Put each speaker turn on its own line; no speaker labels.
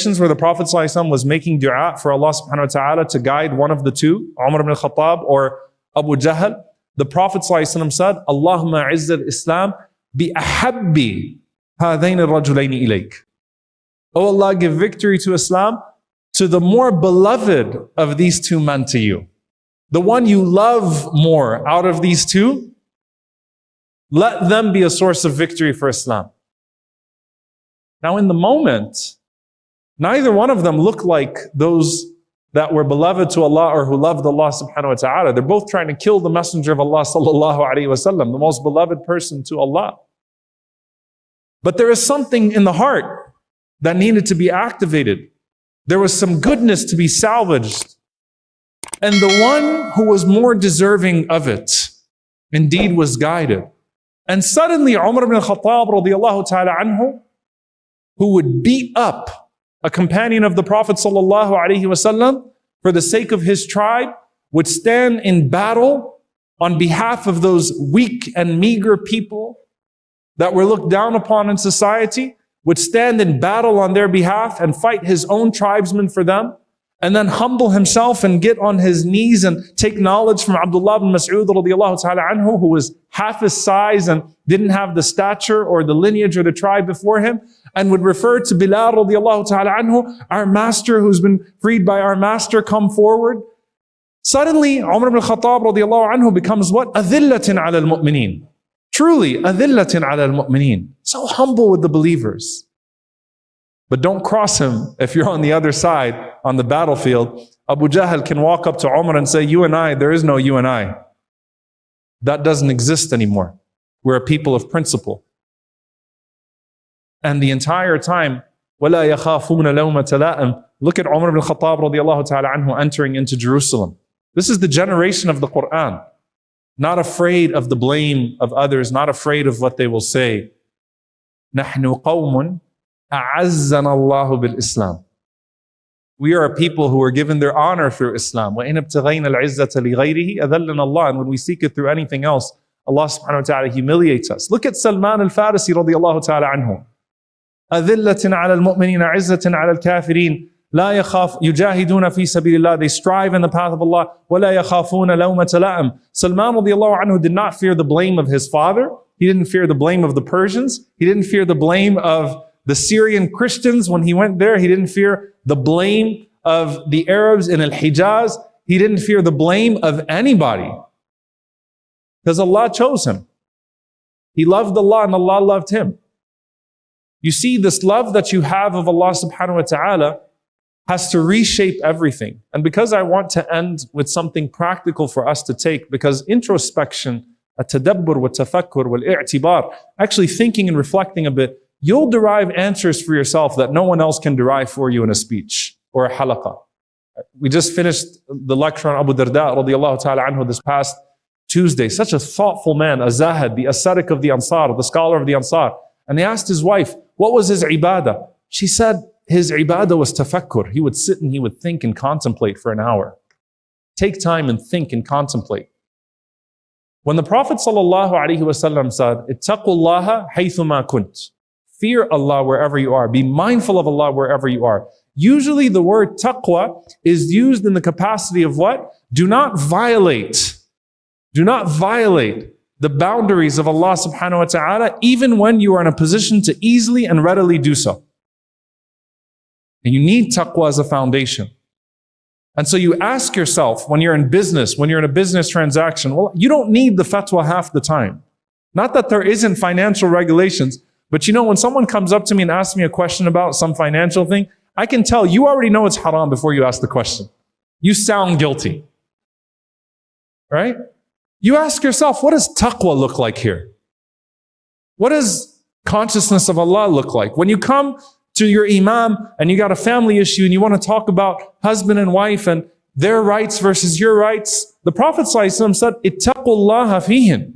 narrations where the Prophet ﷺ was making dua for Allah subhanahu wa ta'ala to guide one of the two, Umar ibn al-Khattab or Abu Jahl, the Prophet ﷺ said, Allahumma izz al-Islam bi ahabbi hadain al-rajulaini ilayk. Oh Allah, give victory to Islam to the more beloved of these two men to you. The one you love more out of these two, let them be a source of victory for Islam. Now in the moment, neither one of them looked like those that were beloved to Allah or who loved Allah subhanahu wa ta'ala. They're both trying to kill the Messenger of Allah sallallahu alayhi wa sallam, the most beloved person to Allah. But there is something in the heart that needed to be activated. There was some goodness to be salvaged. And the one who was more deserving of it, indeed was guided. And suddenly Umar ibn al-Khattab radiyallahu ta'ala anhu, who would beat up a companion of the Prophet sallallahu alaihi wasallam for the sake of his tribe, would stand in battle on behalf of those weak and meager people that were looked down upon in society, would stand in battle on their behalf and fight his own tribesmen for them, and then humble himself and get on his knees and take knowledge from Abdullah ibn Mas'ud radiyallahu ta'ala anhu, who was half his size and didn't have the stature or the lineage or the tribe before him, and would refer to Bilal radiyallahu ta'ala anhu, our master who's been freed by our master, come forward. Suddenly, Umar ibn al-Khattab radiyallahu anhu becomes what? Adhillatin ala al-mu'mineen. Truly, adhillatin ala al-mu'mineen. So humble with the believers. But don't cross him if you're on the other side, on the battlefield. Abu Jahl can walk up to Umar and say, you and I, there is no you and I. That doesn't exist anymore. We're a people of principle. And the entire time, وَلَا يَخَافُونَ لَوْمَةَ لَائِمٍ. Look at Umar ibn al-Khattab radiyallahu ta'ala anhu entering into Jerusalem. This is the generation of the Quran. Not afraid of the blame of others, not afraid of what they will say. نَحْنُ قَوْمٌ أَعَزَّنَا اللَّهُ بِالْإِسْلَامِ. We are a people who are given their honor through Islam. وَإِنْ ابْتَغَيْنَا الْعِزَّةَ لِغَيْرِهِ أَذَلَّنَا اللَّهُ. And when we seek it through anything else, Allah subhanahu wa ta'ala humiliates us. Look at Salman al-Farisi radiyallahu ta'ala anhu. أَذِلَّةٍ عَلَى الْمُؤْمِنِينَ عِزَّةٍ عَلى الْكَافِرِينَ لَا يَخَافُ يُجَاهِدُونَ فِي سَبِيلِ اللَّهِ. They strive in the path of Allah. وَلَا يَخَافُونَ لَوْمَةَ لَائِمٍ. Salman radiyallahu anhu did not fear the blame of his father. He didn't fear the blame of the Persians. He didn't fear the blame of the Syrian Christians when he went there. He didn't fear the blame of the Arabs in Al-Hijaz. He didn't fear the blame of anybody. Because Allah chose him. He loved Allah and Allah loved him. You see, this love that you have of Allah subhanahu wa ta'ala has to reshape everything. And because I want to end with something practical for us to take, because introspection, at-tadabbur wa-tafakkur wal-i'tibar, actually thinking and reflecting a bit, you'll derive answers for yourself that no one else can derive for you in a speech or a halaqah. We just finished the lecture on Abu Darda radiyallahu ta'ala anhu this past Tuesday. Such a thoughtful man, a zahid, the ascetic of the Ansar, the scholar of the Ansar. And they asked his wife, what was his ibadah? She said his ibadah was tafakkur. He would sit and he would think and contemplate for an hour. Take time and think and contemplate. When the Prophet sallallahu alaihi wasallam said, ittaqullaha haythuma kunt. Fear Allah wherever you are. Be mindful of Allah wherever you are. Usually the word taqwa is used in the capacity of what? Do not violate. Do not violate the boundaries of Allah subhanahu wa ta'ala, even when you are in a position to easily and readily do so. And you need taqwa as a foundation. And so you ask yourself, when you're in business, when you're in a business transaction, well, you don't need the fatwa half the time. Not that there isn't financial regulations, but you know, when someone comes up to me and asks me a question about some financial thing, I can tell you already know it's haram before you ask the question. You sound guilty. Right? You ask yourself, what does taqwa look like here? What does consciousness of Allah look like? When you come to your imam and you got a family issue and you want to talk about husband and wife and their rights versus your rights, the Prophet ﷺ said, ittaqullaha fihin.